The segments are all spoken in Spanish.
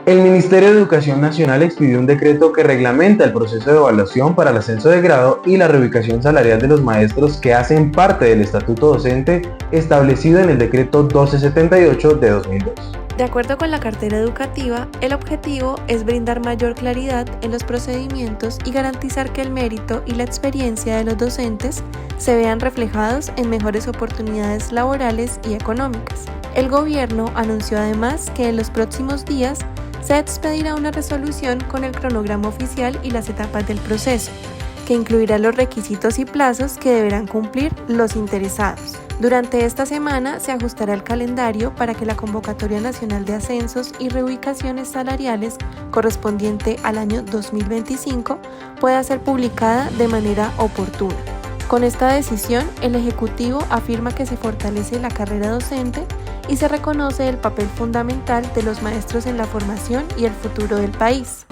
El Ministerio de Educación Nacional expidió un decreto que reglamenta el proceso de evaluación para el ascenso de grado y la reubicación salarial de los maestros que hacen parte del estatuto docente establecido en el decreto 1278 de 2002. De acuerdo con la cartera educativa, el objetivo es brindar mayor claridad en los procedimientos y garantizar que el mérito y la experiencia de los docentes se vean reflejados en mejores oportunidades laborales y económicas. El gobierno anunció además que en los próximos días se expedirá una resolución con el cronograma oficial y las etapas del proceso, que incluirá los requisitos y plazos que deberán cumplir los interesados. Durante esta semana se ajustará el calendario para que la Convocatoria Nacional de Ascensos y Reubicaciones Salariales correspondiente al año 2025 pueda ser publicada de manera oportuna. Con esta decisión, el Ejecutivo afirma que se fortalece la carrera docente y se reconoce el papel fundamental de los maestros en la formación y el futuro del país.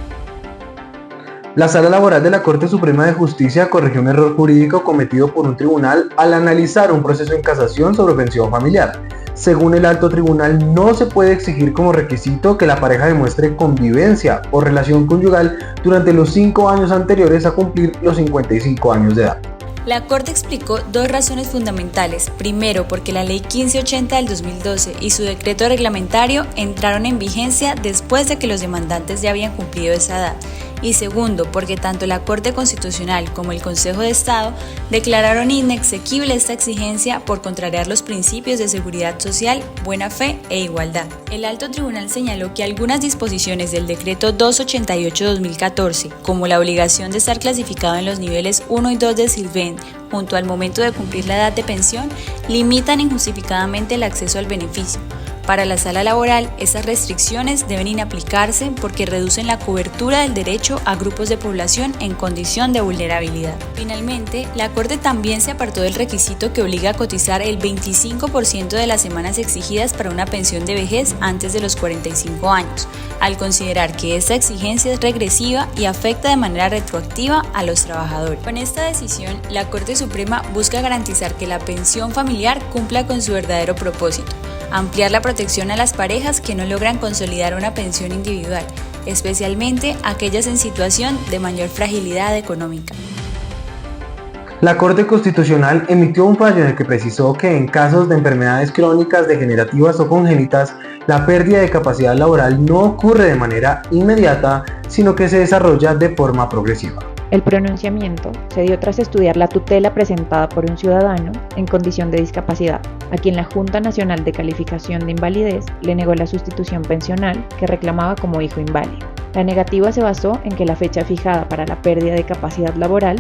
La Sala Laboral de la Corte Suprema de Justicia corrigió un error jurídico cometido por un tribunal al analizar un proceso en casación sobre pensión familiar. Según el alto tribunal, no se puede exigir como requisito que la pareja demuestre convivencia o relación conyugal durante los 5 años anteriores a cumplir los 55 años de edad. La Corte explicó dos razones fundamentales. Primero, porque la Ley 1580 del 2012 y su decreto reglamentario entraron en vigencia después de que los demandantes ya habían cumplido esa edad. Y segundo, porque tanto la Corte Constitucional como el Consejo de Estado declararon inexequible esta exigencia por contrariar los principios de seguridad social, buena fe e igualdad. El alto tribunal señaló que algunas disposiciones del decreto 288-2014, como la obligación de estar clasificado en los niveles 1 y 2 de Silven junto al momento de cumplir la edad de pensión, limitan injustificadamente el acceso al beneficio. Para la sala laboral, esas restricciones deben inaplicarse porque reducen la cobertura del derecho a grupos de población en condición de vulnerabilidad. Finalmente, la Corte también se apartó del requisito que obliga a cotizar el 25% de las semanas exigidas para una pensión de vejez antes de los 45 años, al considerar que esta exigencia es regresiva y afecta de manera retroactiva a los trabajadores. Con esta decisión, la Corte Suprema busca garantizar que la pensión familiar cumpla con su verdadero propósito: ampliar la protección a las parejas que no logran consolidar una pensión individual, especialmente aquellas en situación de mayor fragilidad económica. La Corte Constitucional emitió un fallo en el que precisó que en casos de enfermedades crónicas, degenerativas o congénitas, la pérdida de capacidad laboral no ocurre de manera inmediata, sino que se desarrolla de forma progresiva. El pronunciamiento se dio tras estudiar la tutela presentada por un ciudadano en condición de discapacidad, a quien la Junta Nacional de Calificación de Invalidez le negó la sustitución pensional que reclamaba como hijo inválido. La negativa se basó en que la fecha fijada para la pérdida de capacidad laboral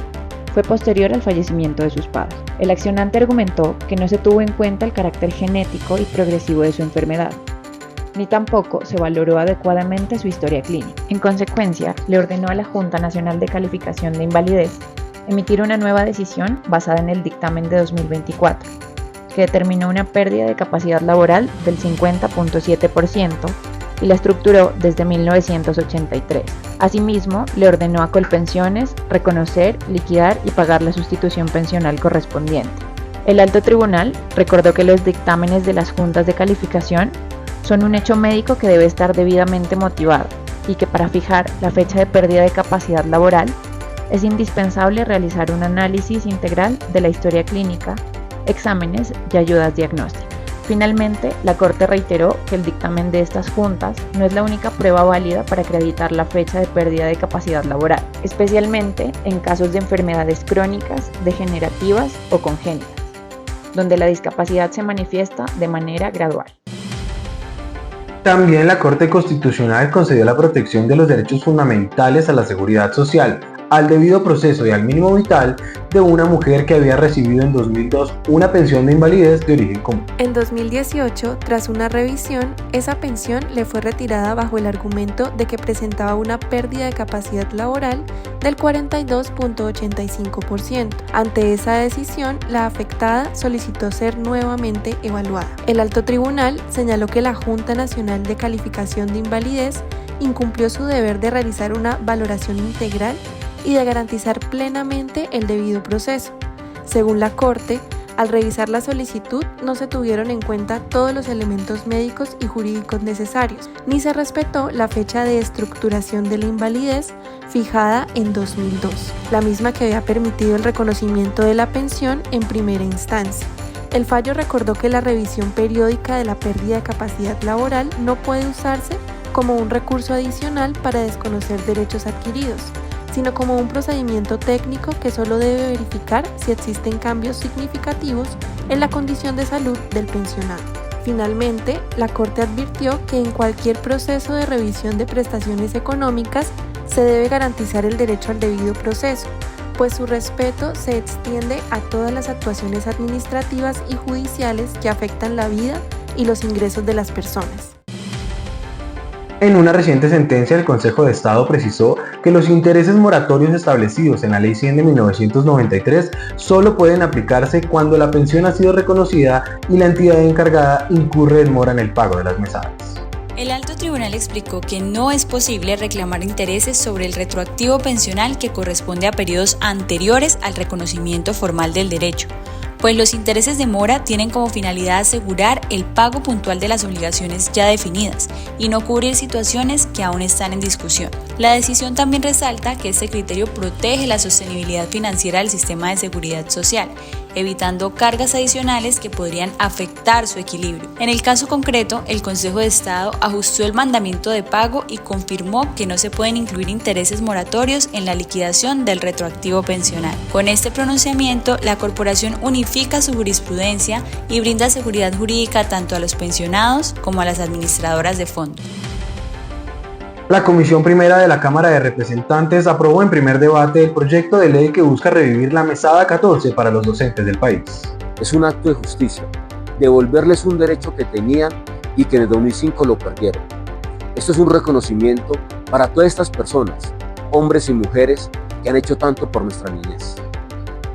fue posterior al fallecimiento de sus padres. El accionante argumentó que no se tuvo en cuenta el carácter genético y progresivo de su enfermedad, ni tampoco se valoró adecuadamente su historia clínica. En consecuencia, le ordenó a la Junta Nacional de Calificación de Invalidez emitir una nueva decisión basada en el dictamen de 2024, que determinó una pérdida de capacidad laboral del 50.7% y la estructuró desde 1983. Asimismo, le ordenó a Colpensiones reconocer, liquidar y pagar la sustitución pensional correspondiente. El alto tribunal recordó que los dictámenes de las juntas de calificación son un hecho médico que debe estar debidamente motivado y que para fijar la fecha de pérdida de capacidad laboral es indispensable realizar un análisis integral de la historia clínica, exámenes y ayudas diagnósticas. Finalmente, la Corte reiteró que el dictamen de estas juntas no es la única prueba válida para acreditar la fecha de pérdida de capacidad laboral, especialmente en casos de enfermedades crónicas, degenerativas o congénitas, donde la discapacidad se manifiesta de manera gradual. También la Corte Constitucional concedió la protección de los derechos fundamentales a la seguridad social, al debido proceso y al mínimo vital de una mujer que había recibido en 2002 una pensión de invalidez de origen común. En 2018, tras una revisión, esa pensión le fue retirada bajo el argumento de que presentaba una pérdida de capacidad laboral del 42.85%. Ante esa decisión, la afectada solicitó ser nuevamente evaluada. El alto tribunal señaló que la Junta Nacional de Calificación de Invalidez incumplió su deber de realizar una valoración integral y de garantizar plenamente el debido proceso. Según la Corte, Al revisar la solicitud no se tuvieron en cuenta todos los elementos médicos y jurídicos necesarios, ni se respetó la fecha de estructuración de la invalidez fijada en 2002, la misma que había permitido el reconocimiento de la pensión en primera instancia. El fallo recordó que la revisión periódica de la pérdida de capacidad laboral no puede usarse como un recurso adicional para desconocer derechos adquiridos, sino como un procedimiento técnico que solo debe verificar si existen cambios significativos en la condición de salud del pensionado. Finalmente, la Corte advirtió que en cualquier proceso de revisión de prestaciones económicas se debe garantizar el derecho al debido proceso, pues su respeto se extiende a todas las actuaciones administrativas y judiciales que afectan la vida y los ingresos de las personas. En una reciente sentencia, el Consejo de Estado precisó que los intereses moratorios establecidos en la Ley 100 de 1993 solo pueden aplicarse cuando la pensión ha sido reconocida y la entidad encargada incurre en mora en el pago de las mesadas. El alto tribunal explicó que no es posible reclamar intereses sobre el retroactivo pensional que corresponde a periodos anteriores al reconocimiento formal del derecho, pues los intereses de mora tienen como finalidad asegurar el pago puntual de las obligaciones ya definidas y no cubrir situaciones que aún están en discusión. La decisión también resalta que este criterio protege la sostenibilidad financiera del sistema de seguridad social, evitando cargas adicionales que podrían afectar su equilibrio. En el caso concreto, el Consejo de Estado ajustó el mandamiento de pago y confirmó que no se pueden incluir intereses moratorios en la liquidación del retroactivo pensional. Con este pronunciamiento, la corporación unifica su jurisprudencia y brinda seguridad jurídica tanto a los pensionados como a las administradoras de fondos. La Comisión Primera de la Cámara de Representantes aprobó en primer debate el proyecto de ley que busca revivir la mesada 14 para los docentes del país. Es un acto de justicia, devolverles un derecho que tenían y que en el 2005 lo perdieron. Esto es un reconocimiento para todas estas personas, hombres y mujeres, que han hecho tanto por nuestra niñez.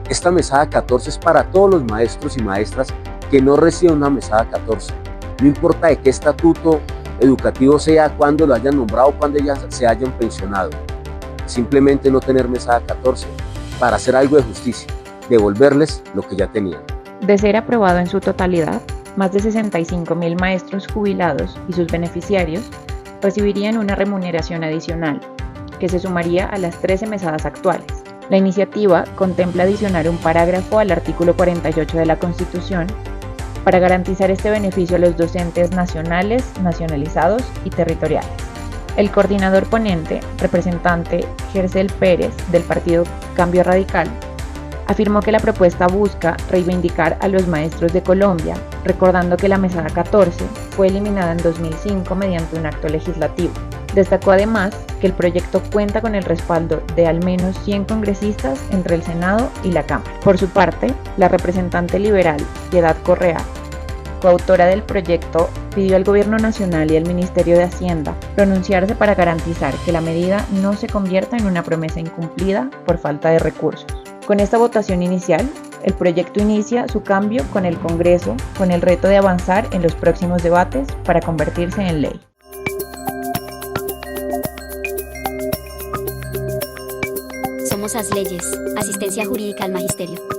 Esta mesada 14 es para todos los maestros y maestras que no reciben una mesada 14. No importa de qué estatuto educativo sea, cuando lo hayan nombrado, cuando ya se hayan pensionado. Simplemente no tener mesada 14 para hacer algo de justicia, devolverles lo que ya tenían. De ser aprobado en su totalidad, más de 65.000 maestros jubilados y sus beneficiarios recibirían una remuneración adicional, que se sumaría a las 13 mesadas actuales. La iniciativa contempla adicionar un parágrafo al artículo 48 de la Constitución para garantizar este beneficio a los docentes nacionales, nacionalizados y territoriales. El coordinador ponente, representante Gercel Pérez, del partido Cambio Radical, afirmó que la propuesta busca reivindicar a los maestros de Colombia, recordando que la mesada 14 fue eliminada en 2005 mediante un acto legislativo. Destacó además que el proyecto cuenta con el respaldo de al menos 100 congresistas entre el Senado y la Cámara. Por su parte, la representante liberal, Piedad Correa, coautora del proyecto, pidió al Gobierno Nacional y al Ministerio de Hacienda pronunciarse para garantizar que la medida no se convierta en una promesa incumplida por falta de recursos. Con esta votación inicial, el proyecto inicia su cambio con el Congreso, con el reto de avanzar en los próximos debates para convertirse en ley. Somos ASLeyes, Asistencia Jurídica al Magisterio.